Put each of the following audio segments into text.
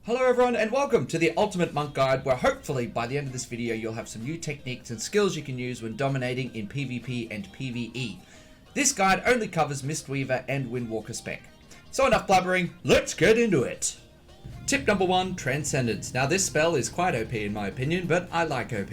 Hello everyone and welcome to the Ultimate Monk Guide, where hopefully by the end of this video you'll have some new techniques and skills you can use when dominating in PvP and PvE. This guide only covers Mistweaver and Windwalker spec. So enough blabbering, let's get into it! Tip number 1, Transcendence. Now this spell is quite OP in my opinion, but I like OP.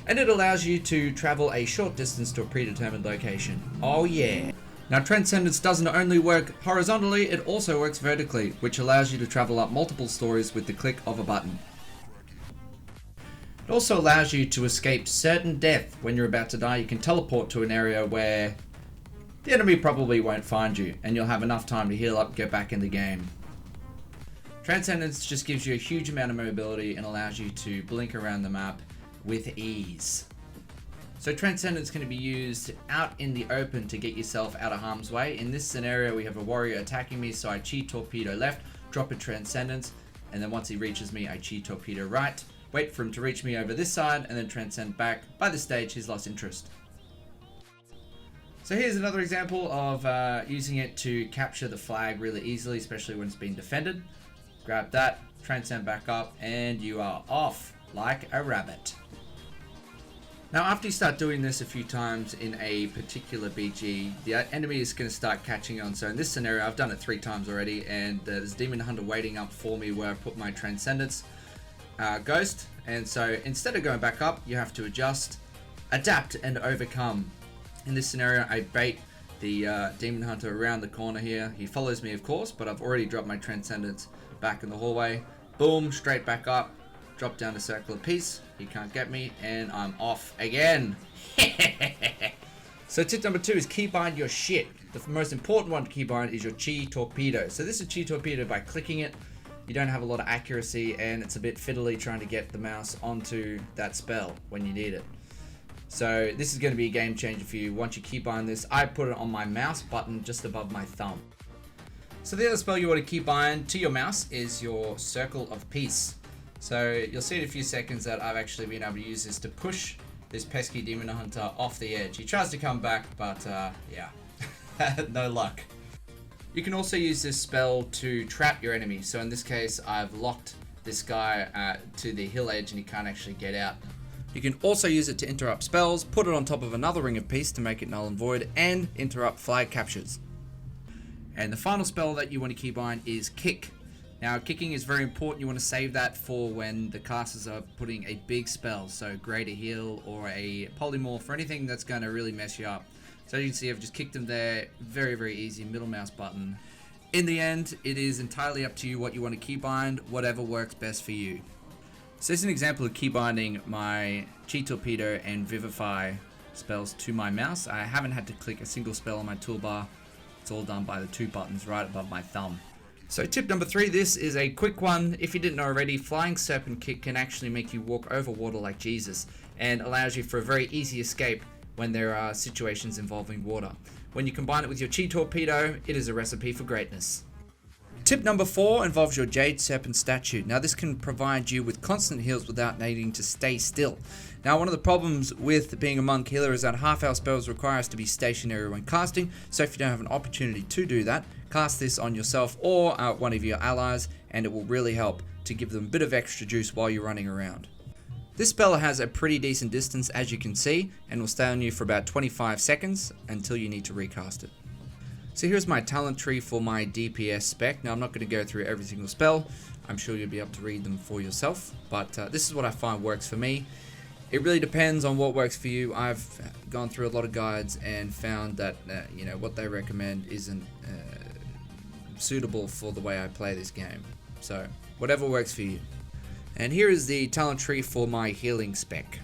And it allows you to travel a short distance to a predetermined location. Oh yeah! Now Transcendence doesn't only work horizontally, it also works vertically, which allows you to travel up multiple stories with the click of a button. It also allows you to escape certain death. When you're about to die, you can teleport to an area where the enemy probably won't find you, and you'll have enough time to heal up and get back in the game. Transcendence just gives you a huge amount of mobility and allows you to blink around the map with ease. So Transcendence can be used out in the open to get yourself out of harm's way. In this scenario, we have a warrior attacking me, so I chi torpedo left, drop a Transcendence, and then once he reaches me, I chi torpedo right, wait for him to reach me over this side, and then transcend back. By this stage, he's lost interest. So here's another example of using it to capture the flag really easily, especially when it's being defended. Grab that, transcend back up, and you are off like a rabbit. Now after you start doing this a few times in a particular BG, the enemy is going to start catching on. So in this scenario, I've done it 3 times already, and there's a Demon Hunter waiting up for me where I put my Transcendence Ghost. And so instead of going back up, you have to adjust, adapt, and overcome. In this scenario, I bait the Demon Hunter around the corner here. He follows me, of course, but I've already dropped my Transcendence back in the hallway. Boom, straight back up. Drop down a circle of peace, he can't get me, and I'm off again. So tip number 2 is keybind your shit. The most important one to keybind is your chi torpedo. So this is chi torpedo by clicking it. You don't have a lot of accuracy, and it's a bit fiddly trying to get the mouse onto that spell when you need it. So this is going to be a game changer for you. Once you keybind this, I put it on my mouse button just above my thumb. So the other spell you want to keybind to your mouse is your circle of peace. So you'll see in a few seconds that I've actually been able to use this to push this pesky Demon Hunter off the edge. He tries to come back, but yeah, no luck. You can also use this spell to trap your enemy. So in this case, I've locked this guy to the hill edge and he can't actually get out. You can also use it to interrupt spells, put it on top of another Ring of Peace to make it null and void, and interrupt flag captures. And the final spell that you want to keybind is Kick. Now kicking is very important. You want to save that for when the casters are putting a big spell, so greater heal or a polymorph or anything that's going to really mess you up. So you can see I've just kicked them there, very easy, middle mouse button. In the end, it is entirely up to you what you want to keybind, whatever works best for you. So this is an example of keybinding my Chi Torpedo and Vivify spells to my mouse. I haven't had to click a single spell on my toolbar. It's all done by the 2 buttons right above my thumb. So tip number 3, this is a quick one. If you didn't know already, Flying Serpent Kick can actually make you walk over water like Jesus, and allows you for a very easy escape when there are situations involving water. When you combine it with your Chi Torpedo, it is a recipe for greatness. Tip number 4 involves your Jade Serpent statue. Now this can provide you with constant heals without needing to stay still. Now one of the problems with being a monk healer is that half hour spells require us to be stationary when casting, so if you don't have an opportunity to do that, cast this on yourself or one of your allies, and it will really help to give them a bit of extra juice while you're running around. This spell has a pretty decent distance, as you can see, and will stay on you for about 25 seconds until you need to recast it. So here's my talent tree for my DPS spec. Now I'm not going to go through every single spell. I'm sure you'll be able to read them for yourself, but this is what I find works for me. It really depends on what works for you. I've gone through a lot of guides and found that what they recommend isn't suitable for the way I play this game. So whatever works for you. And here is the talent tree for my healing spec.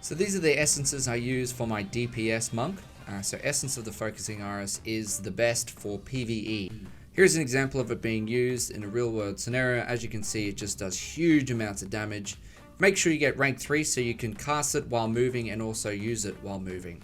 So these are the essences I use for my DPS monk. So Essence of the Focusing Iris is the best for PvE. Here's an example of it being used in a real world scenario. As you can see, it just does huge amounts of damage. Make sure you get rank 3 so you can cast it while moving and also use it while moving.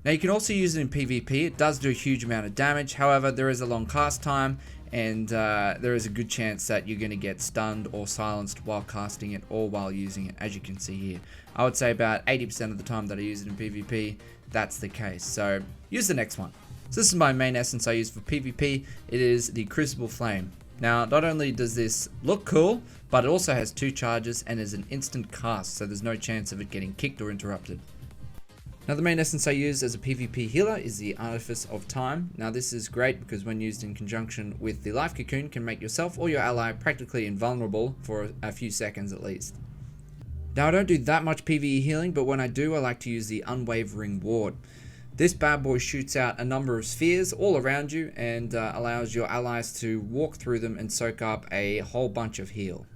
Now you can also use it in PvP. It does do a huge amount of damage. However, there is a long cast time and there is a good chance that you're going to get stunned or silenced while casting it or while using it, as you can see here. I would say about 80% of the time that I use it in PvP, that's the case. So use the next one. So this is my main essence I use for PvP. It is the Crucible Flame. Now, not only does this look cool, but it also has 2 charges and is an instant cast, so there's no chance of it getting kicked or interrupted. Now, the main essence I use as a PvP healer is the Artifice of Time. Now, this is great because when used in conjunction with the Life Cocoon, can make yourself or your ally practically invulnerable for a few seconds at least. Now, I don't do that much PvE healing, but when I do, I like to use the Unwavering Ward. This bad boy shoots out a number of spheres all around you and allows your allies to walk through them and soak up a whole bunch of heal.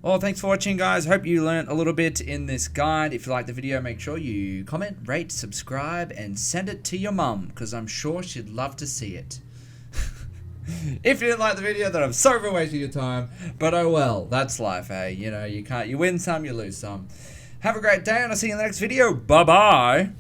Well, thanks for watching, guys. Hope you learned a little bit in this guide. If you liked the video, make sure you comment, rate, subscribe, and send it to your mum, because I'm sure she'd love to see it. If you didn't like the video, then I'm sorry for wasting your time, but oh well, that's life, eh? You know, you win some, you lose some. Have a great day, and I'll see you in the next video. Bye-bye.